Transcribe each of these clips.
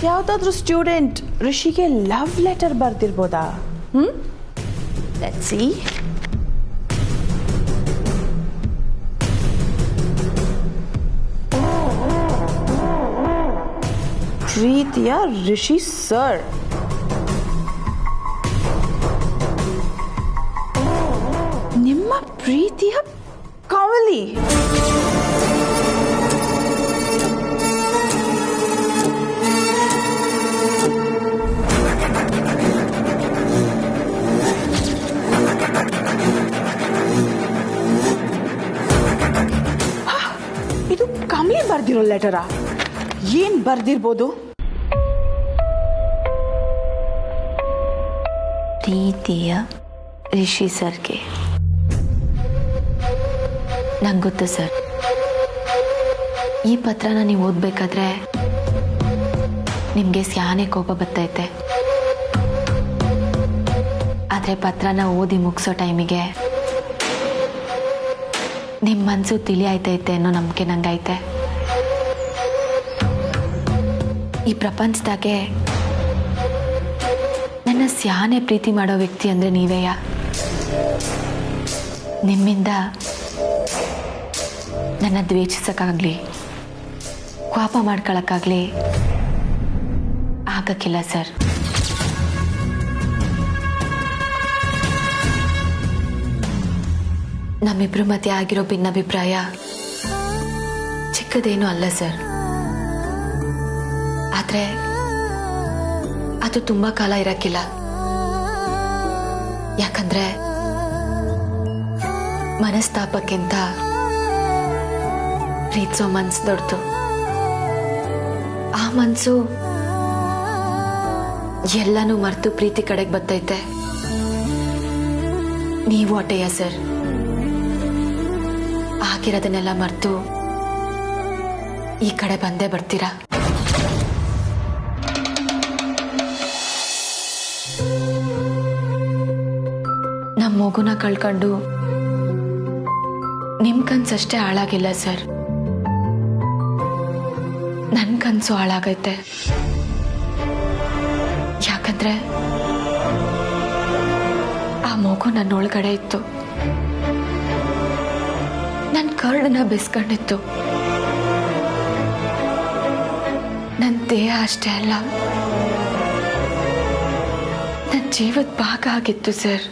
ಯಾವುದಾದ್ರೂ ಸ್ಟೂಡೆಂಟ್ ಋಷಿಗೆ love letter ಬರ್ದಿರ್ಬೋದಾ? Let's see. ಪ್ರೀತಿಯ ಋಷಿ ಸರ್, ನಿಮ್ಮ ಪ್ರೀತಿಯ ಕಮಲಿ. ಇದು ಕಮಲಿ ಬರ್ದಿರೋ ಲೆಟರಾ? ಏನ್ ಬರ್ದಿರ್ಬೋದು? ಪ್ರೀತಿಯ ರಿಷಿ ಸರ್ಗೆ. ನಂಗೆ ಗೊತ್ತು ಸರ್, ಈ ಪತ್ರನ ನೀವು ಓದಬೇಕಾದ್ರೆ ನಿಮಗೆ ಸ್ಯಾನೆ ಕೋಪ ಬರ್ತೈತೆ. ಆದರೆ ಪತ್ರನ ಓದಿ ಮುಗಿಸೋ ಟೈಮಿಗೆ ನಿಮ್ಮ ಮನಸ್ಸು ತಿಳಿಯಾಯ್ತೈತೆ ಅನ್ನೋ ನಂಬಿಕೆ ನಂಗೈತೆ. ಈ ಪ್ರಪಂಚದಾಗೆ ನನ್ನ ಸ್ಯಾನೆ ಪ್ರೀತಿ ಮಾಡೋ ವ್ಯಕ್ತಿ ಅಂದರೆ ನೀವೇಯ. ನಿಮ್ಮಿಂದ ನನ್ನ ದ್ವೇಷಿಸೋಕ್ಕಾಗಲಿ ಕೋಪ ಮಾಡ್ಕೊಳ್ಳೋಕ್ಕಾಗಲಿ ಆಗಕ್ಕಿಲ್ಲ ಸರ್. ನಮ್ಮಿಬ್ರು ಮಧ್ಯೆ ಆಗಿರೋ ಭಿನ್ನಾಭಿಪ್ರಾಯ ಚಿಕ್ಕದೇನೂ ಅಲ್ಲ ಸರ್. ಆದರೆ ಅದು ತುಂಬ ಕಾಲ ಇರಕ್ಕಿಲ್ಲ. ಯಾಕಂದ್ರೆ ಮನಸ್ತಾಪಕ್ಕಿಂತ ಪ್ರೀತಿಸೋ ಮನ್ಸು ದೊಡ್ಡದು. ಆ ಮನ್ಸು ಎಲ್ಲನೂ ಮರೆತು ಪ್ರೀತಿ ಕಡೆಗೆ ಬರ್ತೈತೆ. ನೀವು ಅಟೆಯ ಸರ್, ಆಗಿರೋದನ್ನೆಲ್ಲ ಮರೆತು ಈ ಕಡೆ ಬಂದೇ ಬರ್ತೀರಾ. ನಮ್ಮ ಮಗುನ ಕಳ್ಕೊಂಡು ನಿಮ್ ಕನ್ಸಷ್ಟೇ ಹಾಳಾಗಿಲ್ಲ ಸರ್, ನನ್ನ ಕನ್ಸು ಹಾಳಾಗೈತೆ. ಯಾಕಂದ್ರೆ ಆ ಮಗು ನನ್ನೊಳಗಡೆ ಇತ್ತು, ನನ್ನ ಕರ್ಡನ್ನ ಬೆಸ್ಕೊಂಡಿತ್ತು. ನನ್ನ ದೇಹ ಅಷ್ಟೇ ಅಲ್ಲ, ನನ್ನ ಜೀವದ ಭಾಗ ಆಗಿತ್ತು ಸರ್.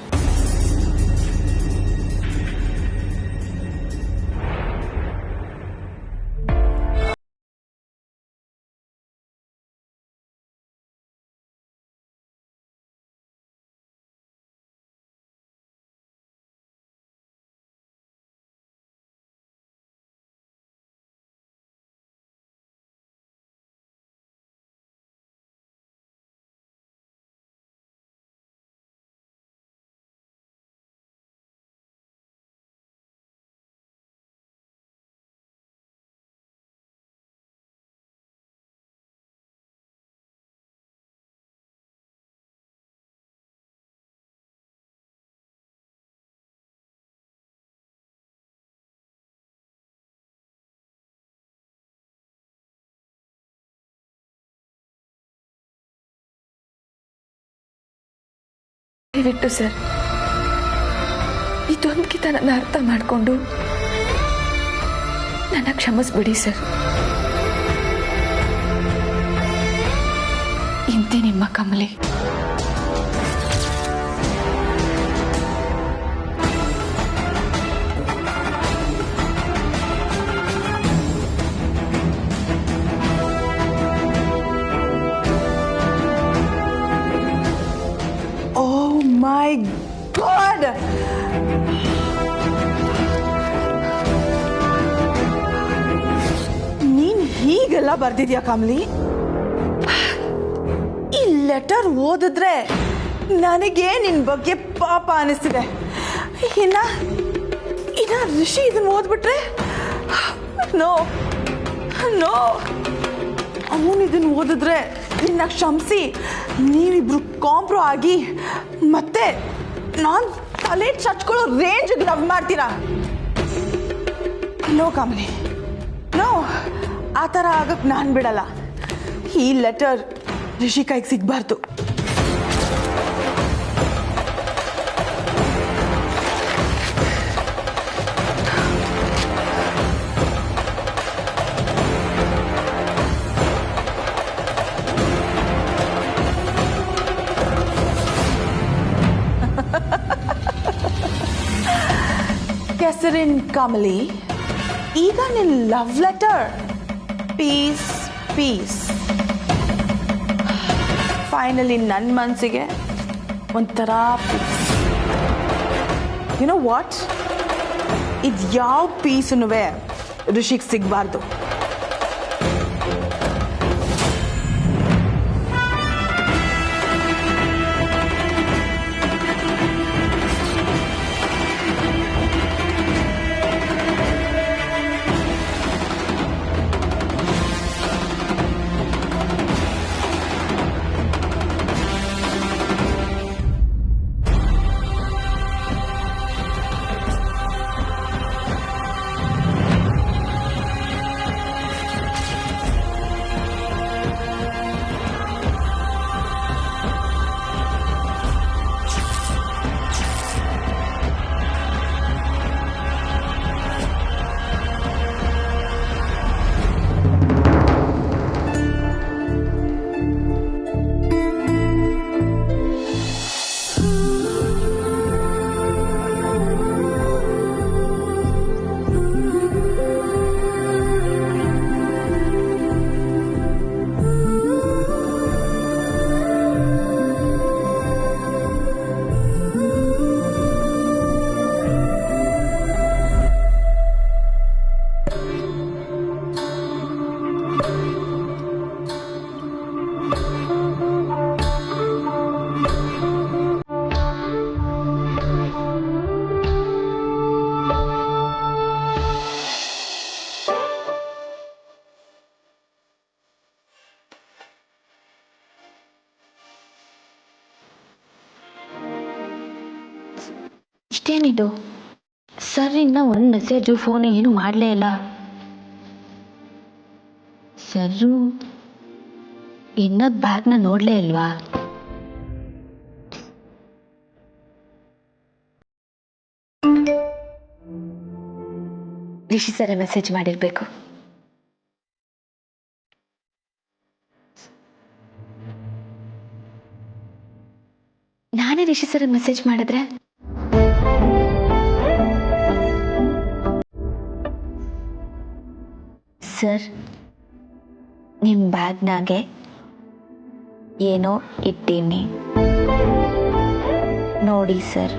ದಯವಿಟ್ಟು ಸರ್, ಇದೊಂದು ಕಿತ ನನ್ನ ಅರ್ಥ ಮಾಡಿಕೊಂಡು ನನ್ನ ಕ್ಷಮಿಸ್ಬಿಡಿ ಸರ್. ಇಂತೆ ನಿಮ್ಮ ಕಮಲಿ. My God! ನೀನ್ ಹೀಗೆಲ್ಲ ಬರ್ದಿದ್ಯಾ ಕಮಲಿ? ಈ ಲೆಟರ್ ಓದಿದ್ರೆ ನನಗೆ ನಿನ್ ಬಗ್ಗೆ ಪಾಪ ಅನಿಸ್ತಿದೆ. ಇನ್ನ ಋಷಿ ಇದನ್ನ ಓದ್ಬಿಟ್ರೆ ನೋ ನೋ, ಅವನು ಇದನ್ನ ಓದಿದ್ರೆ ನಿನ್ನ ಕ್ಷಮಿಸಿ ನೀವಿಬ್ರು ಕಾಂಪ್ರೋ ಆಗಿ ಮತ್ತೆ ನಾನು ತಲೆ ಚಚ್ಕೊಳ್ಳೋ ರೇಂಜ್ಗೆ ಲವ್ ಮಾಡ್ತೀರಾ? ನೋ ಕಮಲಿ, ನೋ, ಆ ಥರ ಆಗಕ್ಕೆ ನಾನು ಬಿಡಲ್ಲ. ಈ ಲೆಟರ್ ರಿಷಿ ಕೈಗೆ ಸಿಗಬಾರ್ದು. ಕೆಸರಿನ್ ಕಮಲಿ, ಈಗ ನಿನ್ love letter. Piece piece. Finally ನನ್ನ ಮನಸ್ಸಿಗೆ ಒಂಥರ ಪೀಸ್. ಯು ನೋ ವಾಟ್, ಇದು ಯಾವ ಪೀಸೂ ಋಷಿಗೆ ಸಿಗಬಾರ್ದು. ಇಷ್ಟೇನಿದು ಸರ್, ಇನ್ನ ಒಂದು ಮೆಸೇಜು ಫೋನ್ ಏನು ಮಾಡಲೇ ಇಲ್ಲ. ಸರು ಇನ್ನ ಬ್ಯಾಗ್ನ ನೋಡಲೇ ಇಲ್ವಾ? ರಿಷಿ ಸರ ಮೆಸೇಜ್ ಮಾಡಿರ್ಬೇಕು. ನಾನೇ ರಿಷಿ ಸರ ಮೆಸೇಜ್ ಮಾಡಿದ್ರೆ ಸರ್, ನಿಮ್ಮ ಬ್ಯಾಗ್ನಾಗೆ ಏನೋ ಇಟ್ಟೀನಿ ನೋಡಿ ಸರ್.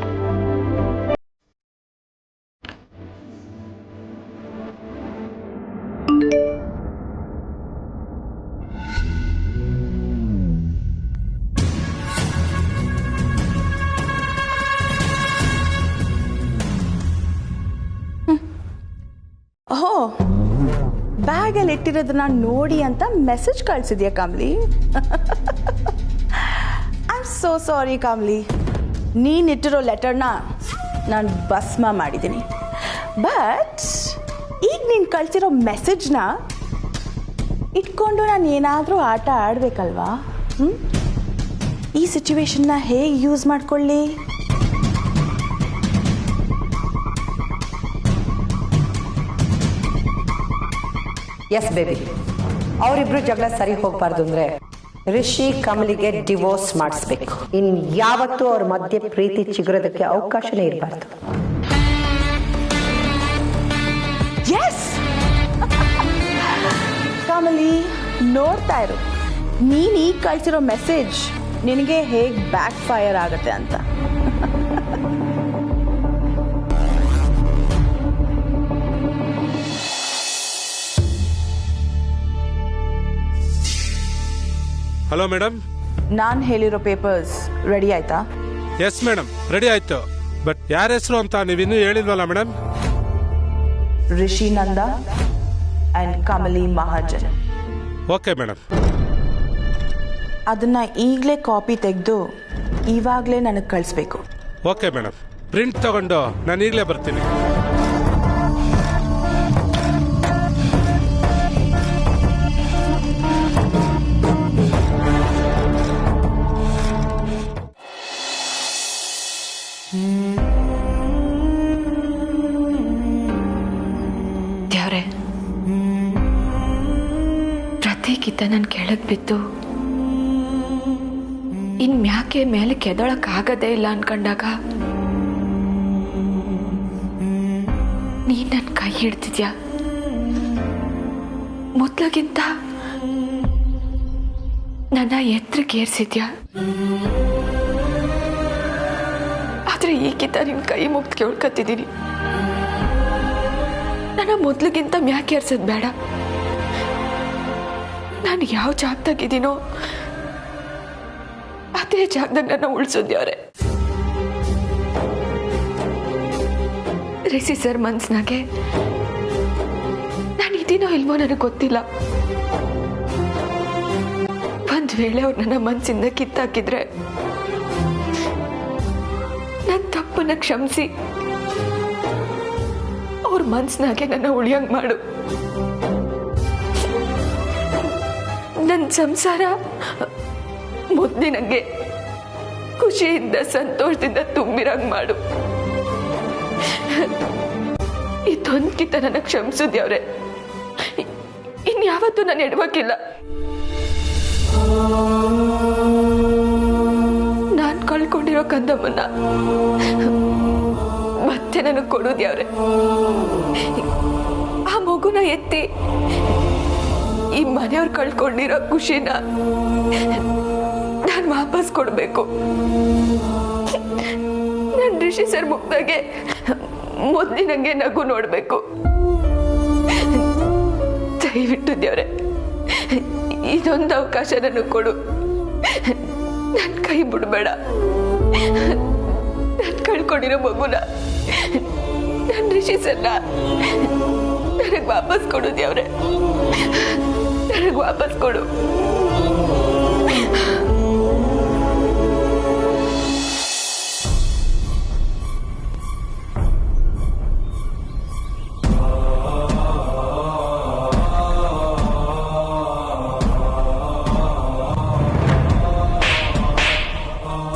ಓಹೋ, ಬ್ಯಾಗಲ್ಲಿ ಇಟ್ಟಿರೋದನ್ನ ನೋಡಿ ಅಂತ ಮೆಸೇಜ್ ಕಳಿಸಿದ್ಯಾ Kamali? I am so sorry Kamali. ನೀನಿಟ್ಟಿರೋ ಲೆಟರ್ನ ನಾನು ಭಸ್ಮ ಮಾಡಿದ್ದೀನಿ. ಬಟ್ ಈಗ ನೀನು ಕಳಿಸಿರೋ ಮೆಸೇಜ್ನ ಇಟ್ಕೊಂಡು ನಾನು ಏನಾದರೂ ಆಟ ಆಡಬೇಕಲ್ವಾ? ಈ ಸಿಚುವೇಶನ್ನ ಹೇಗೆ ಯೂಸ್ ಮಾಡ್ಕೊಳ್ಳಿ? ಎಸ್ ಬೇಬಿ, ಅವರಿಬ್ರು ಜಗಳ ಸರಿ ಹೋಗ್ಬಾರ್ದು ಅಂದ್ರೆ ರಿಷಿ ಕಮಲಿಗೆ ಡಿವೋರ್ಸ್ ಮಾಡಿಸ್ಬೇಕು. ಇನ್ ಯಾವತ್ತೂ ಅವ್ರ ಮಧ್ಯೆ ಪ್ರೀತಿ ಚಿಗುರೋದಕ್ಕೆ ಅವಕಾಶನೇ ಇರಬಾರ್ದು. ಎಸ್ ಕಮಲಿ, ನೋಡ್ತಾ ಇರು ನೀನು ಈಗ ಕಳಿಸಿರೋ ಮೆಸೇಜ್ ನಿನಗೆ ಹೇಗೆ ಬ್ಯಾಕ್ ಫೈರ್ ಆಗುತ್ತೆ ಅಂತ. ಹಲೋ ಮೇಡಮ್, ನಾನು ಹೇಳಿರೋ ಪೇಪರ್ಸ್ ರೆಡಿ ಆಯ್ತಾ? ಎಸ್ ಮೇಡಮ್, ರೆಡಿ ಆಯ್ತು. ಬಟ್ ಯಾರ ಹೆಸರು ಅಂತ ನೀವಿನ್ನೂ ಹೇಳಿಲ್ವಲ್ಲ madam? Rishi Nanda and Kamali Mahajan. Okay madam. ಅದನ್ನ ಈಗಲೇ ಕಾಪಿ ತೆಗೆದು ಇವಾಗಲೇ ನನಗೆ ಕಳಿಸ್ಬೇಕು. ಓಕೆ ಮೇಡಮ್, ಪ್ರಿಂಟ್ ತಗೊಂಡು ನಾನು ಈಗಲೇ ಬರ್ತೀನಿ. ನಾನು ಕೆಳಗೆ ಬಿದ್ದು ಇನ್ ಮ್ಯಾಕೆ ಮೇಲೆ ಕೆದಳಕ್ಕಾಗದೇ ಇಲ್ಲ ಅನ್ಕೊಂಡಾಗ ನೀನ್ ನನ್ನ ಕೈ ಹಿಡ್ತಿದ್ಯಾ. ಮೊದ್ಲಗಿಂತ ನನ್ನ ಎತ್ತರಕ್ಕೆ ಏರ್ಸಿದ್ಯಾ. ಆದ್ರೆ ಈಗಿಂತ ನಿನ್ ಕೈ ಮುಗ್ದು ಕೇಳ್ಕತ್ತಿದ್ದೀನಿ. ನನ್ನ ಮೊದ್ಲಿಗಿಂತ ಮ್ಯಾಕೆ ಏರ್ಸೋದ್ ಬೇಡ. ನಾನು ಯಾವ ಜಾಗದಾಗಿದ್ದೀನೋ ಅದೇ ಜಾಗದಾಗ ನನ್ನ ಉಳಿಸೋದ್ಯಾವ್ರೆ. ರಿಷಿ ಸರ್ ಮನ್ಸ್ನಾಗೆ ನಾನು ಇದೀನೋ ಇಲ್ವೋ ನನಗೆ ಗೊತ್ತಿಲ್ಲ. ಒಂದ್ ವೇಳೆ ಅವ್ರು ನನ್ನ ಮನ್ಸಿಂದ ಕಿತ್ತಾಕಿದ್ರೆ ನನ್ನ ತಪ್ಪನ್ನ ಕ್ಷಮಿಸಿ ಅವ್ರ ಮನ್ಸ್ನಾಗೆ ನನ್ನ ಉಳಿಯಂಗ್ ಮಾಡು. ನನ್ನ ಸಂಸಾರ ಮೊದಲಿನಂಗೆ ಖುಷಿಯಿಂದ ಸಂತೋಷದಿಂದ ತುಂಬಿರಂಗ್ ಮಾಡು. ಇದೊಂದ್ಕಿಂತ ನನ್ನ ಕ್ಷಮಿಸೋದ್ಯಾವ್ರೆ. ಇನ್ಯಾವತ್ತೂ ನಾನು ಎಡವಾಗಿಲ್ಲ. ನಾನು ಕಳ್ಕೊಂಡಿರೋ ಕಂದಮ್ಮನ್ನ ಮತ್ತೆ ನನಗೆ ಕೊಡೋದ್ಯಾವ್ರೆ. ಆ ಮಗುನ ಎತ್ತಿ ಈ ಮನೆಯವ್ರು ಕಳ್ಕೊಂಡಿರೋ ಖುಷಿನ ನಾನು ವಾಪಸ್ ಕೊಡ್ಬೇಕು. ನಾನು ರಿಷಿ ಸರ್ ಮುಗ್ದಾಗೆ ಮೊದಲಿನಂಗೆ ನಗು ನೋಡ್ಬೇಕು. ದಯವಿಟ್ಟು ದೇವ್ರೆ ಇದೊಂದು ಅವಕಾಶ ನನಗೆ ಕೊಡು. ನನ್ನ ಕೈ ಬಿಡಬೇಡ. ನಾನು ಕಳ್ಕೊಂಡಿರೋ ಮಗುನ ನನ್ನ ರಿಷಿ ಸರ್ನ ನನಗೆ ವಾಪಸ್ ಕೊಡು ದೇವ್ರೆ. ನನಗೆ ವಾಪಸ್ ಕೊಡು.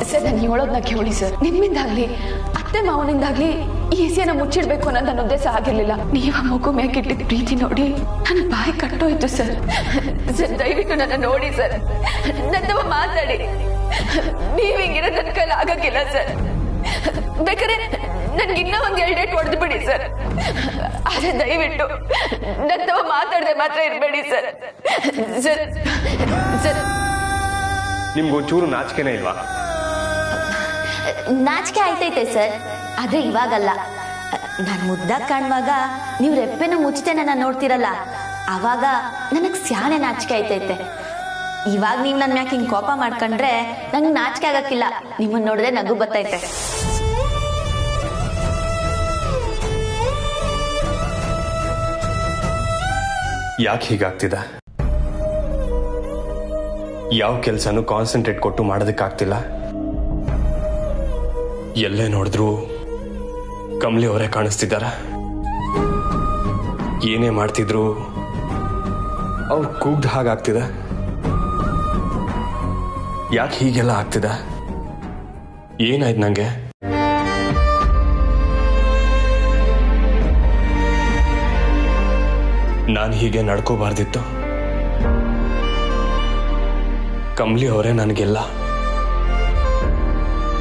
ಸರ್ ನಾನು ಹೇಳೋದನ್ನ ಕೇಳಿ ಸರ್. ನಿಮ್ಮಿಂದಾಗ್ಲಿ ಅತ್ತೆ ಮಾವನಿಂದಾಗ್ಲಿ ಈ ಹೆಸೆಯನ್ನ ಮುಚ್ಚಿಡ್ಬೇಕು ಅನ್ನೋದು ನನ್ನ ಉದ್ದೇಶ ಆಗಿರ್ಲಿಲ್ಲ. ನೀವ ಮಗು ಮ್ಯಾಗಿಡ್ಲಿಕ್ಕೆ ಪ್ರೀತಿ ನೋಡಿ ನನ್ನ ಬಾಯಿ ಕಟ್ಟೋಯ್ತು ಸರ್. ಸರ್ ದಯವಿಟ್ಟು ನನ್ನ ನೋಡಿ ಸರ್. ನನ್ನವ ಮಾತಾಡಿ. ನೀವ್ ಹಿಂಗಿರೋ ನನ್ನ ಕೈಲಿ ಆಗಕ್ಕಿಲ್ಲ ಸರ್. ಬೇಕಾದ್ರೆ ನನ್ಗೆ ಇನ್ನೂ ಒಂದ್ 2 ಡೇಟ್ ಹೊಡೆದು ಬಿಡಿ ಸರ್. ಆದ್ರೆ ದಯವಿಟ್ಟು ನನ್ನವ ಮಾತಾಡದೆ ಮಾತ್ರ ಇರ್ಬೇಡಿ ಸರ್. ಸರ್ ಸರ್ ನಿಮ್ಗೊಂಚೂರು ನಾಚಿಕೆನೇ ಇಲ್ವಾ? ನಾಚಿಕೆ ಆಯ್ತೈತೆ ಸರ್, ಆದ್ರೆ ಇವಾಗಲ್ಲ. ನಾನು ಮುದ್ದಾಗಿ ಕಾಣುವಾಗ ನೀವು ರೆಪ್ಪೆನ ಮುಚ್ಚತೆ ನನ್ನ ನೋಡ್ತಿರಲ್ಲ, ಆವಾಗ ನನಗೆ ಸ್ಯಾನೆ ನಾಚಿಕೆ ಆಯ್ತೈತೆ. ಇವಾಗ ನೀವು ನನ್ನ ಮ್ಯಾಕೆ ಹಿಂಗೆ ಕೋಪ ಮಾಡ್ಕೊಂಡ್ರೆ ನಂಗೆ ನಾಚಿಕೆ ಆಗಕ್ಕಿಲ್ಲ. ನಿಮ್ಮನ್ನ ನೋಡಿದ್ರೆ ನಗು ಬರ್ತೈತೆ. ಯಾಕೆ ಹೀಗಾಗ್ತಿದೆ? ಯಾವ ಕೆಲಸನೂ ಕಾನ್ಸಂಟ್ರೇಟ್ ಕೊಟ್ಟು ಮಾಡೋದಕ್ಕಾಗ್ತಿಲ್ಲ. ಎಲ್ಲೇ ನೋಡಿದ್ರು ಕಮಲಿ ಅವರೇ ಕಾಣಿಸ್ತಿದ್ದಾರ. ಏನೇ ಮಾಡ್ತಿದ್ರು ಅವ್ರು ಕೂಗ್ದ ಹಾಗಾಗ್ತಿದೆ. ಯಾಕೆ ಹೀಗೆಲ್ಲ ಆಗ್ತಿದೆ? ಏನಾಯ್ತು ನಂಗೆ? ನಾನು ಹೀಗೆ ನಡ್ಕೋಬಾರ್ದಿತ್ತು. ಕಮಲಿ ಅವರೇ ನನಗೆಲ್ಲ.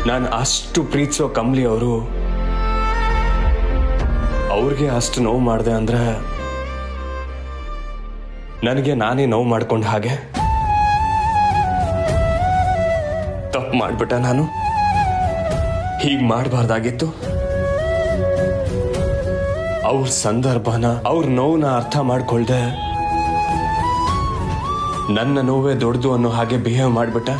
ನಾನು ಅಷ್ಟು ಪ್ರೀತಿಸೋ ಕಮಲಿ ಅವರು ಅವ್ರಿಗೆ ಅಷ್ಟು ನೋವು ಮಾಡಿದೆ ಅಂದ್ರೆ ನನಗೆ ನಾನೇ ನೋವು ಮಾಡ್ಕೊಂಡ ಹಾಗೆ. ತಪ್ಪು ಮಾಡ್ಬಿಟ್ಟ ನಾನು. ಹೀಗೆ ಮಾಡಬಾರ್ದಾಗಿತ್ತು. ಅವ್ರ ಸಂದರ್ಭನ ಅವ್ರ ನೋವನ್ನ ಅರ್ಥ ಮಾಡ್ಕೊಳ್ದೆ ನನ್ನ ನೋವೇ ದೊಡ್ಡದು ಅನ್ನೋ ಹಾಗೆ ಬಿಹೇವ್ ಮಾಡ್ಬಿಟ್ಟ.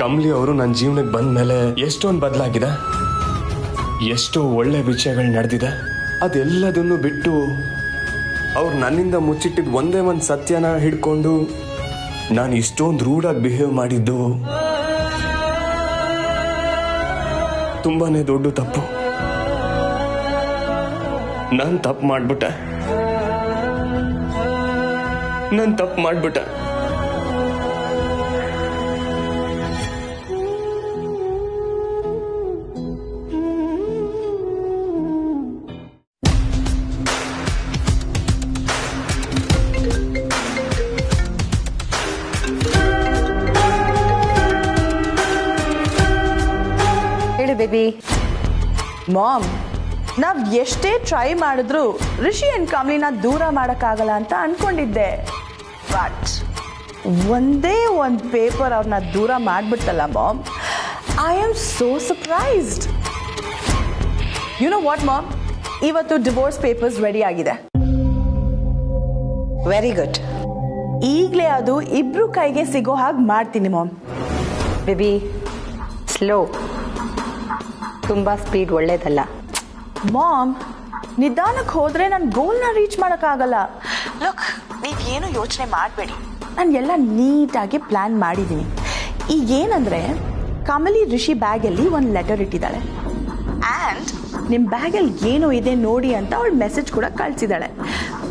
ಕಮಲಿ ಅವರು ನನ್ನ ಜೀವನಕ್ಕೆ ಬಂದ ಮೇಲೆ ಎಷ್ಟೊಂದು ಬದಲಾಗಿದೆ. ಎಷ್ಟೋ ಒಳ್ಳೆ ವಿಷಯಗಳು ನಡೆದಿದೆ. ಅದೆಲ್ಲದನ್ನು ಬಿಟ್ಟು ಅವ್ರು ನನ್ನಿಂದ ಮುಚ್ಚಿಟ್ಟಿದ್ದು ಒಂದೇ ಒಂದು ಸತ್ಯನ ಹಿಡ್ಕೊಂಡು ನಾನು ಇಷ್ಟೊಂದು ರೂಢಾಗಿ ಬಿಹೇವ್ ಮಾಡಿದ್ದು ತುಂಬಾನೇ ದೊಡ್ಡ ತಪ್ಪು. ನಾನು ತಪ್ಪು ಮಾಡ್ಬಿಟ್ಟೆ. ಬೇಬಿ? ಮಾಮ್, ನಾವ್ ಎಷ್ಟೇ ಟ್ರೈ ಮಾಡಿದ್ರು ರಿಷಿ ಅಂಡ್ ಕಮಲಿನ ದೂರ ಮಾಡೋಕ್ಕಾಗಲ್ಲ ಅಂತ ಅನ್ಕೊಂಡಿದ್ದೆ. ಬಟ್ ಒಂದೇ ಒಂದು ಪೇಪರ್ ಅವ್ರನ್ನ ದೂರ ಮಾಡ್ಬಿಡ್ತಲ್ಲ mom. I am so surprised. You know what mom, ಇವತ್ತು ಡಿವೋರ್ಸ್ ಪೇಪರ್ಸ್ ರೆಡಿ ಆಗಿದೆ. Very good. ಈಗಲೇ ಅದು ಇಬ್ರು ಕೈಗೆ ಸಿಗೋ ಹಾಗೆ ಮಾಡ್ತೀನಿ ಮಾಮ್. Baby, slow. ತುಂಬ ಸ್ಪೀಡ್ ಒಳ್ಳೇದಲ್ಲ. ಮಾಮ್, ನಿಧಾನಕ್ಕೆ ಹೋದ್ರೆ ನನ್ನ ಗೋಲ್ನ ರೀಚ್ ಮಾಡೋಕ್ಕಾಗಲ್ಲ. ಲುಕ್, ನೀವೇನು ಯೋಚನೆ ಮಾಡಬೇಡಿ, ನಾನು ಎಲ್ಲ ನೀಟಾಗಿ ಪ್ಲ್ಯಾನ್ ಮಾಡಿದ್ದೀನಿ. ಈಗೇನಂದರೆ ಕಮಲಿ ರಿಷಿ ಬ್ಯಾಗಲ್ಲಿ ಒಂದು ಲೆಟರ್ ಇಟ್ಟಿದ್ದಾಳೆ ಆ್ಯಂಡ್ ನಿಮ್ಮ ಬ್ಯಾಗಲ್ಲಿ ಏನು ಇದೆ ನೋಡಿ ಅಂತ ಅವಳು ಮೆಸೇಜ್ ಕೂಡ ಕಳಿಸಿದ್ದಾಳೆ.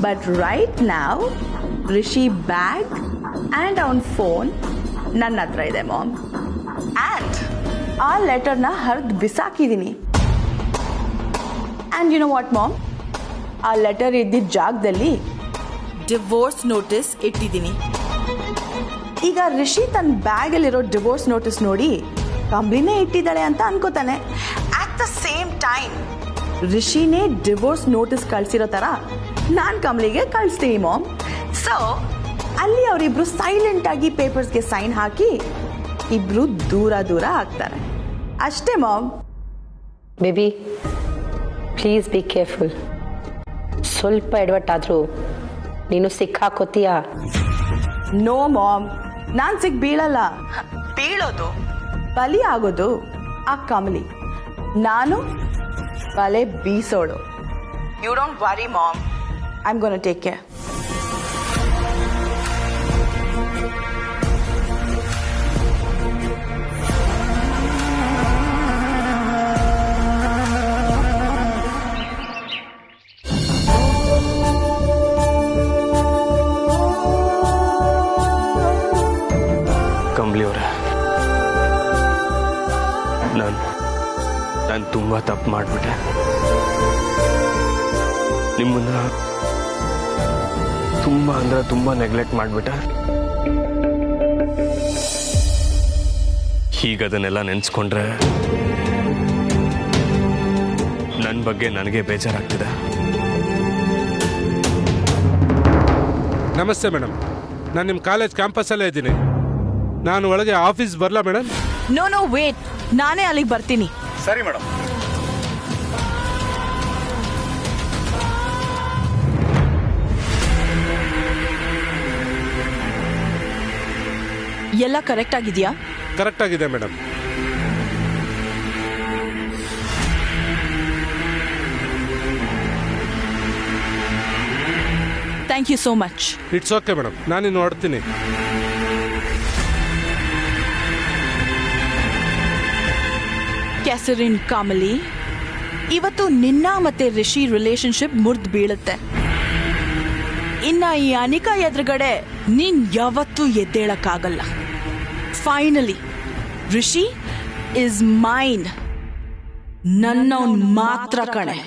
But right now Rishi bag and ಅವನ ಫೋನ್ ನನ್ನ ಹತ್ರ ಇದೆ ಮಾಮ್. ಆ್ಯಂಡ್ ಆ ಲೆಟರ್ನ ಹರಿದು ಬಿಸಾಕಿದ್ದೀನಿ. And you know what mom, ಆ ಲೆಟರ್ ಇದ್ದಿದ್ದ ಜಾಗದಲ್ಲಿ ಡಿವೋರ್ಸ್ ನೋಟಿಸ್ ಇಟ್ಟಿದ್ದೀನಿ. ಈಗ ರಿಷಿ ತನ್ನ ಬ್ಯಾಗಲ್ಲಿರೋ ಡಿವೋರ್ಸ್ ನೋಟಿಸ್ ನೋಡಿ ಕಮಲಿನೇ ಇಟ್ಟಿದ್ದಾಳೆ ಅಂತ ಅನ್ಕೋತಾನೆ. ಅಟ್ ದ ಸೇಮ್ ಟೈಮ್ ರಿಷಿನೇ ಡಿವೋರ್ಸ್ ನೋಟಿಸ್ ಕಳಿಸಿರೋ ಥರ ನಾನು ಕಮಲಿಗೆ ಕಳಿಸ್ತೀನಿ ಮಾಮ್. ಸೊ ಅಲ್ಲಿ ಅವರಿಬ್ರು ಸೈಲೆಂಟಾಗಿ ಪೇಪರ್ಸ್ಗೆ ಸೈನ್ ಹಾಕಿ ಇಬ್ರು ದೂರ ದೂರ ಆಗ್ತಾರೆ ಅಷ್ಟೇ mom. Baby, please be careful. ಸ್ವಲ್ಪ ಎಡವಟ್ಟಾದರೂ ನೀನು ಸಿಕ್ಕಾಕೋತೀಯಾ? ನೋ ಮಾಮ್, ನಾನು ಸಿಕ್ ಬೀಳಲ್ಲ. ಬೀಳೋದು, ಬಲಿ ಆಗೋದು ಆ ಕಮಲಿ. ನಾನು ಬಲೆ ಬೀಸೋಳು. You don't worry mom, I am gonna take care. Kamali ಅವರೇ, ನಾನು ತುಂಬ ತಪ್ಪು ಮಾಡಿಬಿಟ್ಟೆ. ನಿಮ್ಮನ್ನ ತುಂಬ ನೆಗ್ಲೆಕ್ಟ್ ಮಾಡಿಬಿಟ್ಟೆ. ಈಗ ಅದನ್ನೆಲ್ಲ ನೆನೆಸ್ಕೊಂಡ್ರೆ ನನ್ನ ಬಗ್ಗೆ ನನಗೆ ಬೇಜಾರಾಗ್ತಿದೆ. ನಮಸ್ತೆ ಮೇಡಮ್, ನಾನು ನಿಮ್ಮ ಕಾಲೇಜ್ ಕ್ಯಾಂಪಸ್ಸಲ್ಲೇ ಇದ್ದೀನಿ. ನಾನು ಒಳಗೆ ಆಫೀಸ್ ಬರಲಾ ಮೇಡಮ್? ನೋ ವೇಟ್, ನಾನೇ ಅಲ್ಲಿಗೆ ಬರ್ತೀನಿ. ಸರಿ ಮೇಡಮ್. ಎಲ್ಲ ಕರೆಕ್ಟ್ ಆಗಿದೆಯಾ? ಕರೆಕ್ಟ್ ಆಗಿದೆ madam. Thank you so much. It's okay madam, ನಾನಿನ್ನು ಹೊರಡ್ತೀನಿ. ಕ್ಯಾಸರಿನ್ ಕಮಲಿ, ಇವತ್ತು ನಿನ್ನ ಮತ್ತೆ ರಿಷಿ ರಿಲೇಶನ್ಶಿಪ್ ಮುರಿದು ಬೀಳುತ್ತೆ. ಇನ್ನ ಈ ಅನಿಕಾ ಎದುರುಗಡೆ ನೀನ್ ಯಾವತ್ತೂ ಎದ್ದೇಳಕ್ಕಾಗಲ್ಲ. Finally Rishi is mine. ನನ್ನವನ್ ಮಾತ್ರ ಕಣೆ.